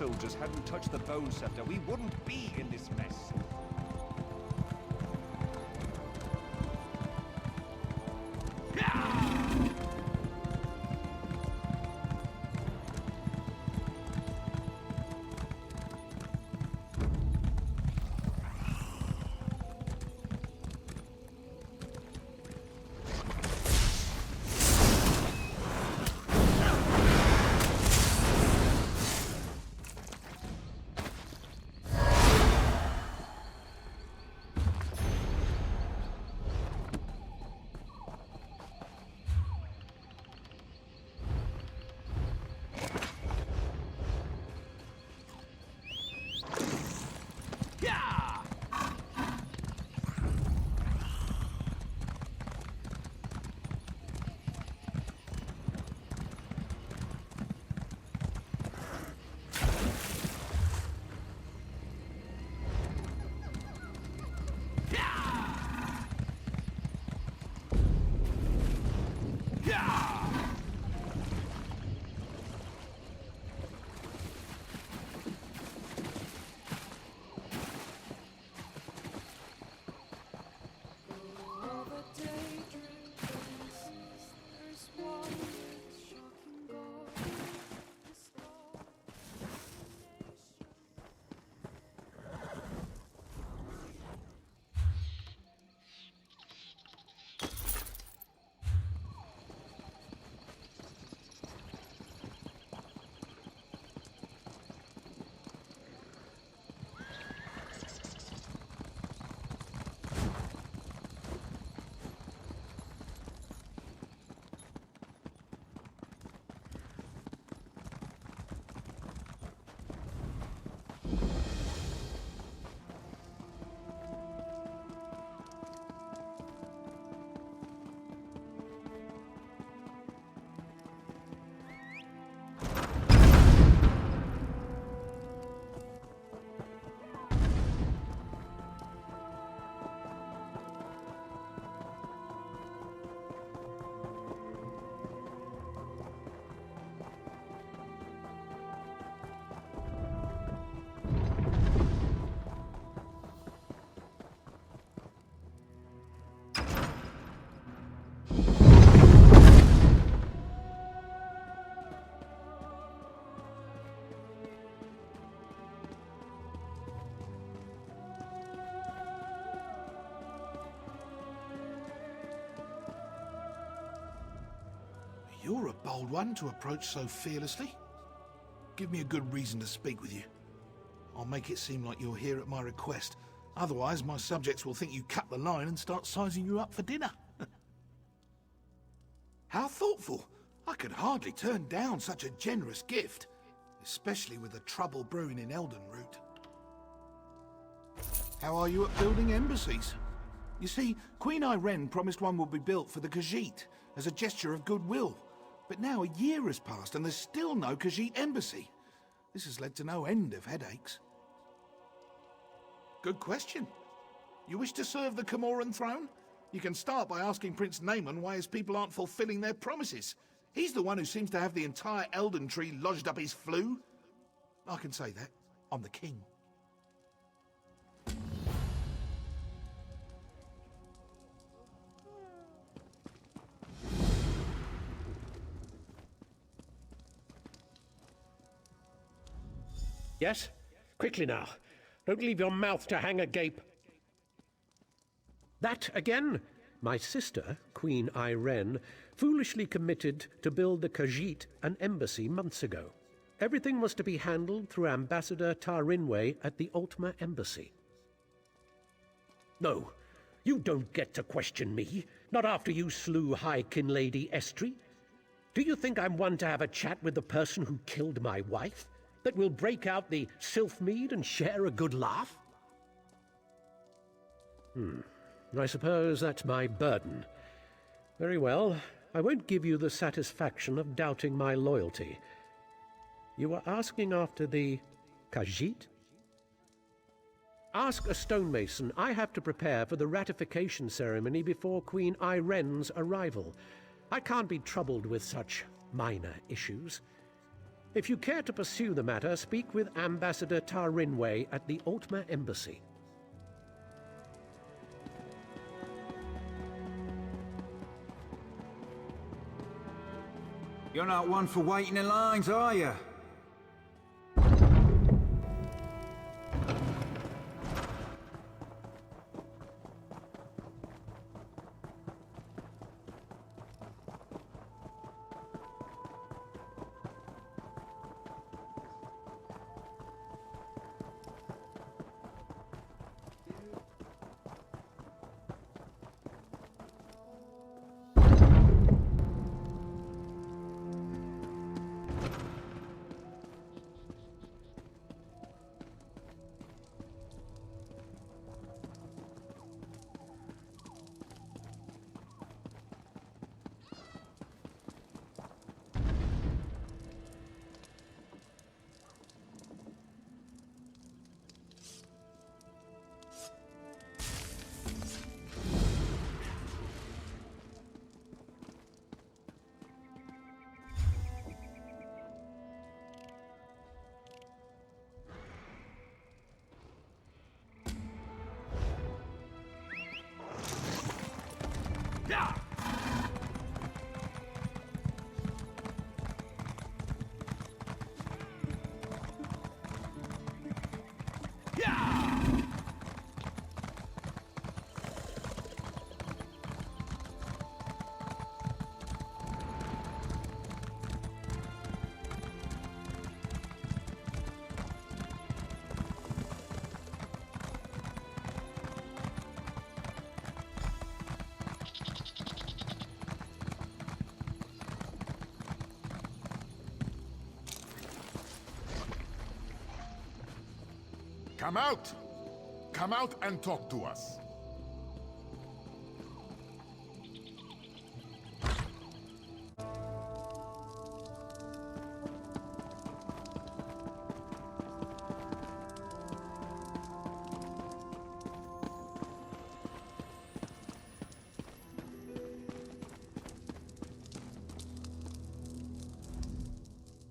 soldiers hadn't touched the bone scepter, we wouldn't be in this mess. You're a bold one to approach so fearlessly. Give me a good reason to speak with you. I'll make it seem like you're here at my request. Otherwise, my subjects will think you cut the line and start sizing you up for dinner. How thoughtful. I could hardly turn down such a generous gift, especially with the trouble brewing in Eldenroot. How are you at building embassies? You see, Queen Irene promised one would be built for the Khajiit as a gesture of goodwill. But now a year has passed and there's still no Khajiit Embassy. This has led to no end of headaches. Good question. You wish to serve the Comoran throne? You can start by asking Prince Naaman why his people aren't fulfilling their promises. He's the one who seems to have the entire Elden Tree lodged up his flue. I can say that. I'm the king. Yes? Quickly now. Don't leave your mouth to hang agape. That again? My sister, Queen Irene, foolishly committed to build the Khajiit an embassy months ago. Everything was to be handled through Ambassador Tarinwe at the Ultima Embassy. No, you don't get to question me. Not after you slew High Kinlady Estri. Do you think I'm one to have a chat with the person who killed my wife? That we'll break out the Sylphmead and share a good laugh? I suppose that's my burden. Very well, I won't give you the satisfaction of doubting my loyalty. You were asking after the Khajiit? Ask a stonemason. I have to prepare for the ratification ceremony before Queen Irene's arrival. I can't be troubled with such minor issues. If you care to pursue the matter, speak with Ambassador Tarinway at the Altmer Embassy. You're not one for waiting in lines, are you? Come out! Come out and talk to us.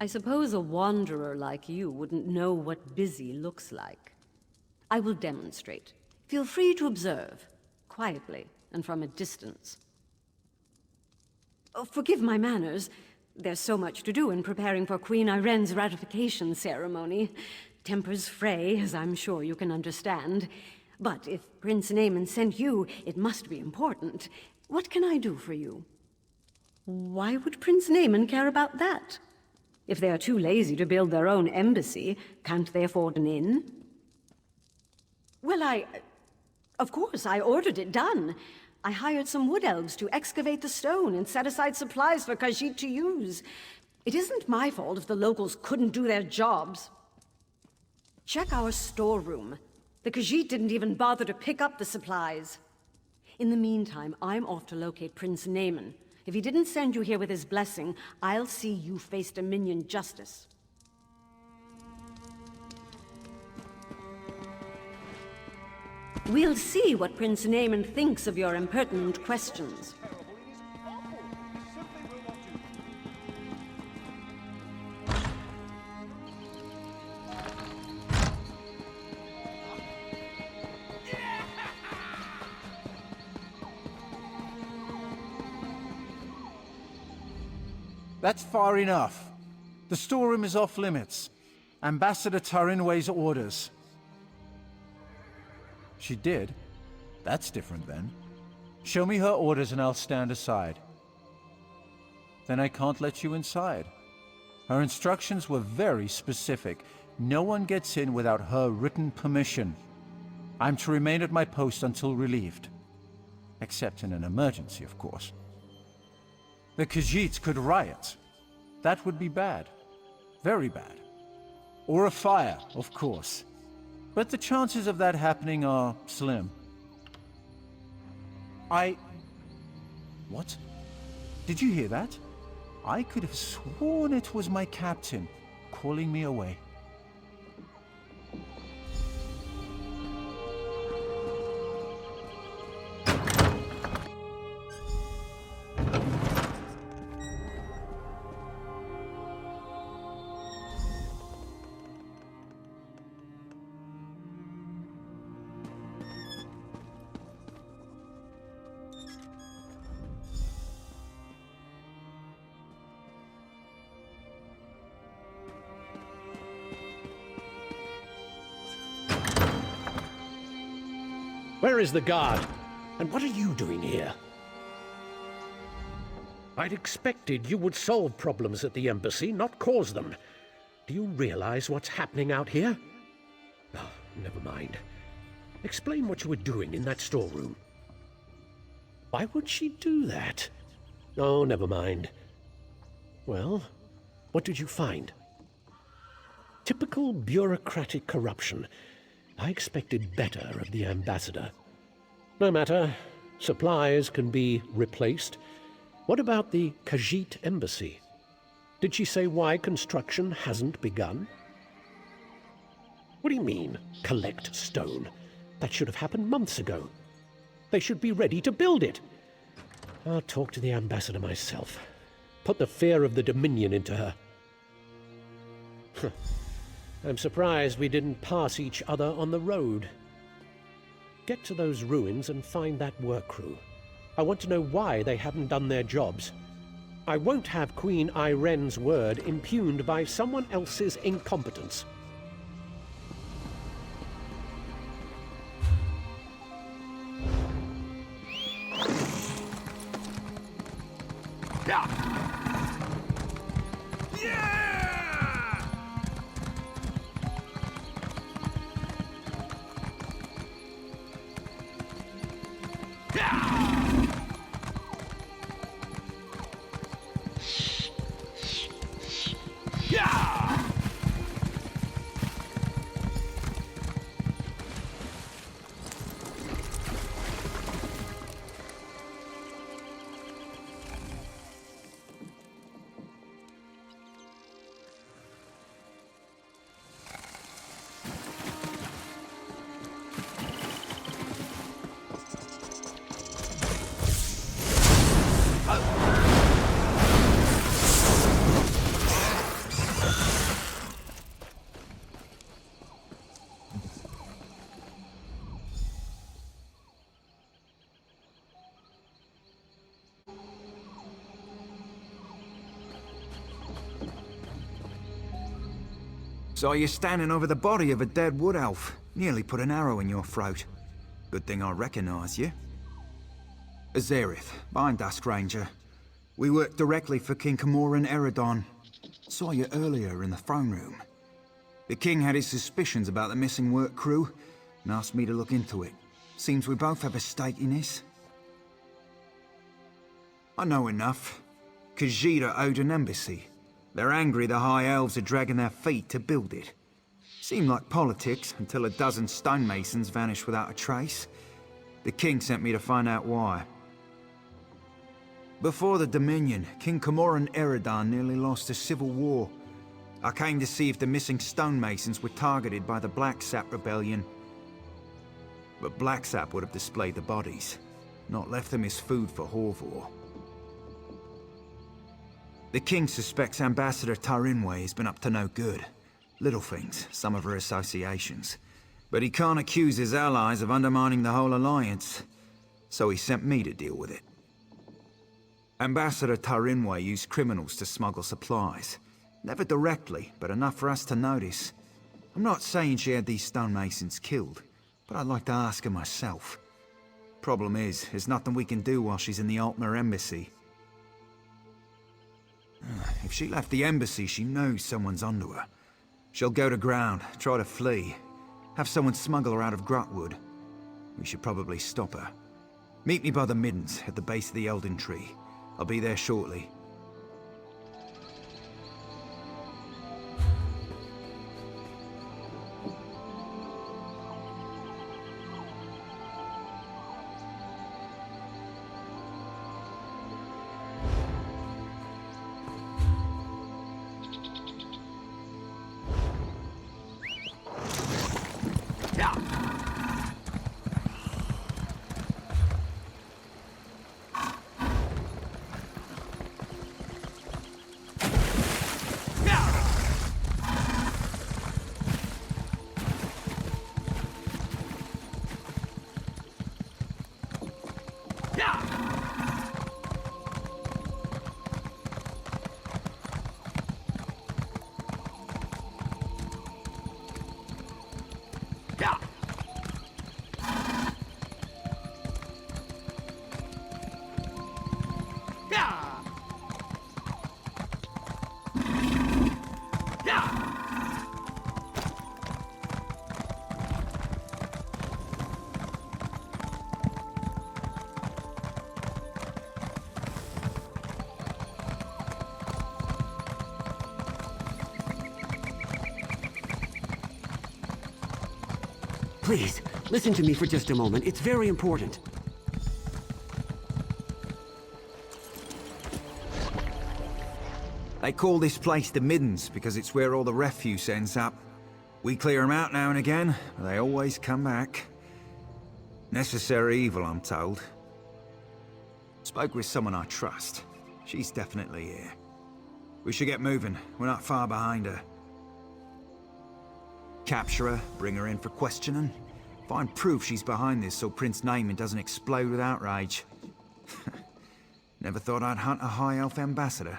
I suppose a wanderer like you wouldn't know what busy looks like. I will demonstrate. Feel free to observe, quietly and from a distance. Oh, forgive my manners. There's so much to do in preparing for Queen Irene's ratification ceremony. Tempers fray, as I'm sure you can understand. But if Prince Naaman sent you, it must be important. What can I do for you? Why would Prince Naaman care about that? If they are too lazy to build their own embassy, can't they afford an inn? Well, of course, I ordered it done. I hired some wood elves to excavate the stone and set aside supplies for Khajiit to use. It isn't my fault if the locals couldn't do their jobs. Check our storeroom. The Khajiit didn't even bother to pick up the supplies. In the meantime, I'm off to locate Prince Naaman. If he didn't send you here with his blessing, I'll see you face Dominion justice. We'll see what Prince Naaman thinks of your impertinent questions. That's far enough. The storeroom is off limits. Ambassador Tarinway's orders. She did? That's different then. Show me her orders and I'll stand aside. Then I can't let you inside. Her instructions were very specific. No one gets in without her written permission. I'm to remain at my post until relieved. Except in an emergency, of course. The Khajiits could riot. That would be bad. Very bad. Or a fire, of course. But the chances of that happening are slim. What? Did you hear that? I could have sworn it was my captain calling me away. Where is the guard? And what are you doing here? I'd expected you would solve problems at the embassy, not cause them. Do you realize what's happening out here? Oh, never mind. Explain what you were doing in that storeroom. Why would she do that? Oh, never mind. Well, what did you find? Typical bureaucratic corruption. I expected better of the ambassador. No matter. Supplies can be replaced. What about the Khajiit Embassy? Did she say why construction hasn't begun? What do you mean, collect stone? That should have happened months ago. They should be ready to build it. I'll talk to the ambassador myself. Put the fear of the Dominion into her. I'm surprised we didn't pass each other on the road. Get to those ruins and find that work crew. I want to know why they haven't done their jobs. I won't have Queen Irene's word impugned by someone else's incompetence. Saw you standing over the body of a dead wood elf. Nearly put an arrow in your throat. Good thing I recognize you. Azerith, bind us, Ranger. We work directly for King Camoran Eredon. Saw you earlier in the throne room. The king had his suspicions about the missing work crew and asked me to look into it. Seems we both have a stake in this. I know enough. Khajiit owed an embassy. They're angry the High Elves are dragging their feet to build it. Seemed like politics until a dozen stonemasons vanished without a trace. The king sent me to find out why. Before the Dominion, King Camoran Eredon nearly lost a civil war. I came to see if the missing stonemasons were targeted by the Blacksap Rebellion. But Blacksap would have displayed the bodies, not left them as food for Horvor. The king suspects Ambassador Tarinwe has been up to no good. Little things, some of her associations. But he can't accuse his allies of undermining the whole alliance, so he sent me to deal with it. Ambassador Tarinwe used criminals to smuggle supplies. Never directly, but enough for us to notice. I'm not saying she had these stonemasons killed, but I'd like to ask her myself. Problem is, there's nothing we can do while she's in the Altmer Embassy. If she left the embassy, she knows someone's onto her. She'll go to ground, try to flee. Have someone smuggle her out of Grahtwood. We should probably stop her. Meet me by the Middens, at the base of the Elden Tree. I'll be there shortly. Please, listen to me for just a moment. It's very important. They call this place the Middens because it's where all the refuse ends up. We clear them out now and again, but they always come back. Necessary evil, I'm told. Spoke with someone I trust. She's definitely here. We should get moving. We're not far behind her. Capture her, bring her in for questioning. Find proof she's behind this so Prince Naaman doesn't explode with outrage. Never thought I'd hunt a High Elf ambassador.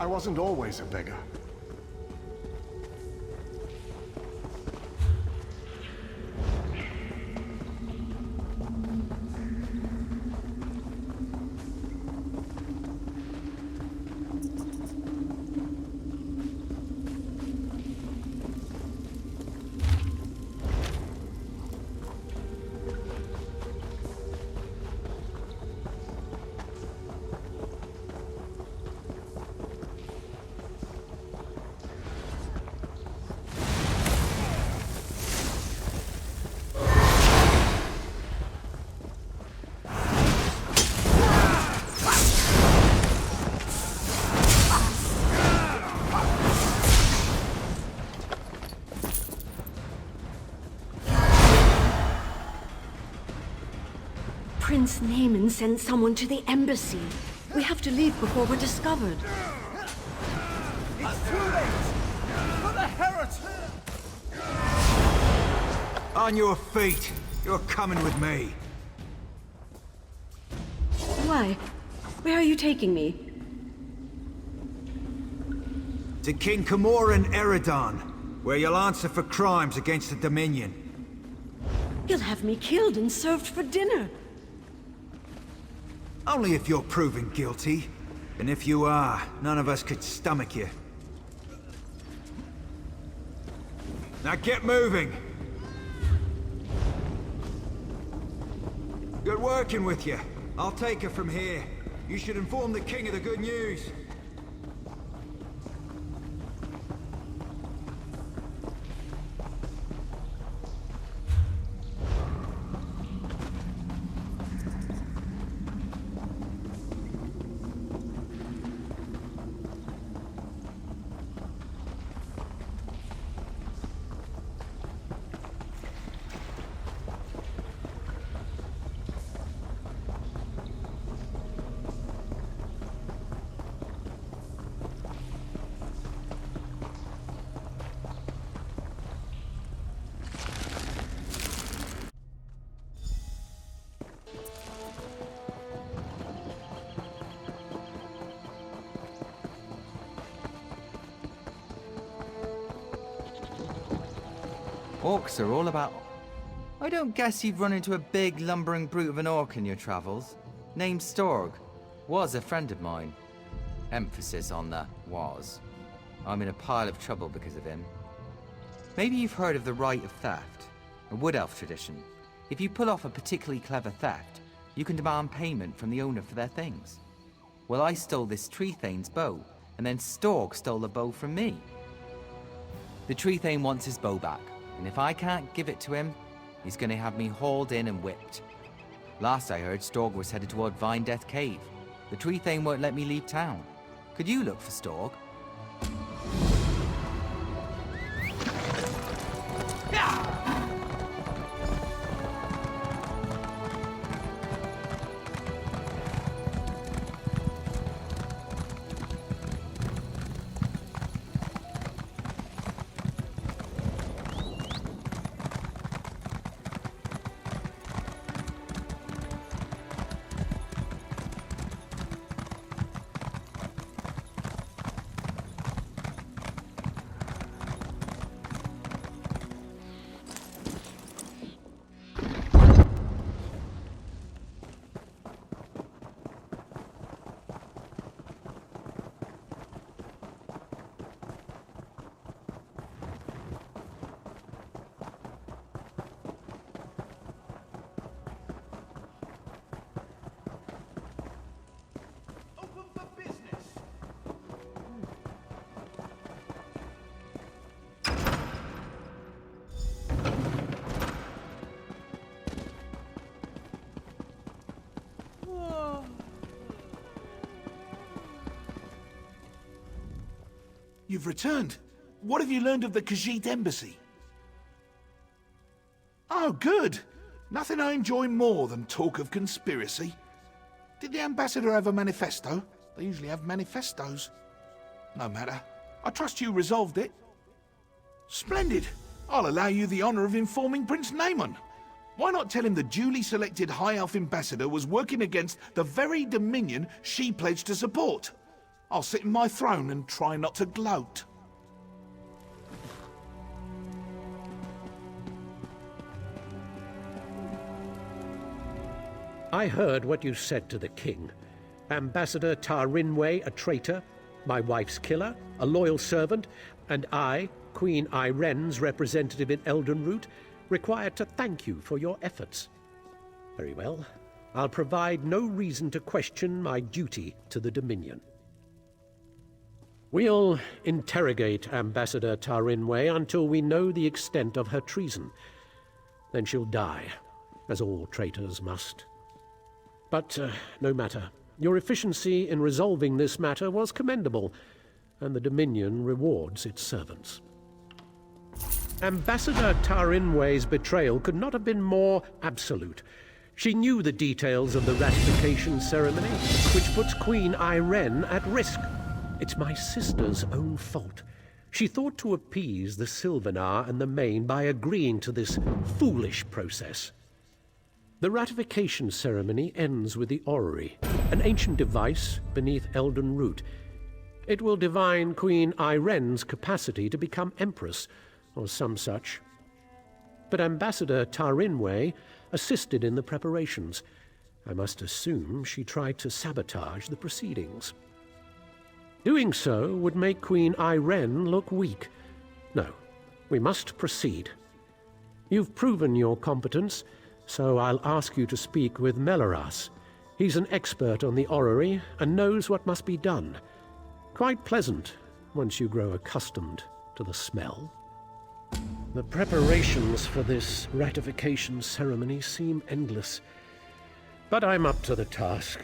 I wasn't always a beggar. Prince Naaman sent someone to the embassy. We have to leave before we're discovered. It's too late! For the heretic! On your feet! You're coming with me! Why? Where are you taking me? To King Camoran Eredon, where you'll answer for crimes against the Dominion. He'll have me killed and served for dinner. Only if you're proven guilty. And if you are, none of us could stomach you. Now get moving! Good working with you. I'll take her from here. You should inform the king of the good news. Orcs are all about... I don't guess you've run into a big, lumbering brute of an orc in your travels. Named Storg. Was a friend of mine. Emphasis on the was. I'm in a pile of trouble because of him. Maybe you've heard of the Rite of Theft, a wood elf tradition. If you pull off a particularly clever theft, you can demand payment from the owner for their things. Well, I stole this tree thane's bow, and then Storg stole the bow from me. The tree thane wants his bow back, and if I can't give it to him, he's going to have me hauled in and whipped. Last I heard, Storg was headed toward Vine Death Cave. The tree thane won't let me leave town. Could you look for Storg? You've returned. What have you learned of the Khajiit Embassy? Oh, good. Nothing I enjoy more than talk of conspiracy. Did the ambassador have a manifesto? They usually have manifestos. No matter. I trust you resolved it. Splendid. I'll allow you the honor of informing Prince Naaman. Why not tell him the duly selected High Elf ambassador was working against the very dominion she pledged to support? I'll sit in my throne and try not to gloat. I heard what you said to the king. Ambassador Tarinway a traitor, my wife's killer, a loyal servant, and I, Queen Iren's representative in Eldenroot, required to thank you for your efforts. Very well. I'll provide no reason to question my duty to the Dominion. We'll interrogate Ambassador Tarinway until we know the extent of her treason. Then she'll die, as all traitors must. But no matter. Your efficiency in resolving this matter was commendable, and the Dominion rewards its servants. Ambassador Tarinway's betrayal could not have been more absolute. She knew the details of the ratification ceremony, which puts Queen Iren at risk. It's my sister's own fault. She thought to appease the Sylvanar and the Main by agreeing to this foolish process. The ratification ceremony ends with the orrery, an ancient device beneath Eldenroot. It will divine Queen Iren's capacity to become Empress, or some such. But Ambassador Tarinway assisted in the preparations. I must assume she tried to sabotage the proceedings. Doing so would make Queen Iren look weak. No, we must proceed. You've proven your competence, so I'll ask you to speak with Melaras. He's an expert on the orrery and knows what must be done. Quite pleasant once you grow accustomed to the smell. The preparations for this ratification ceremony seem endless, but I'm up to the task.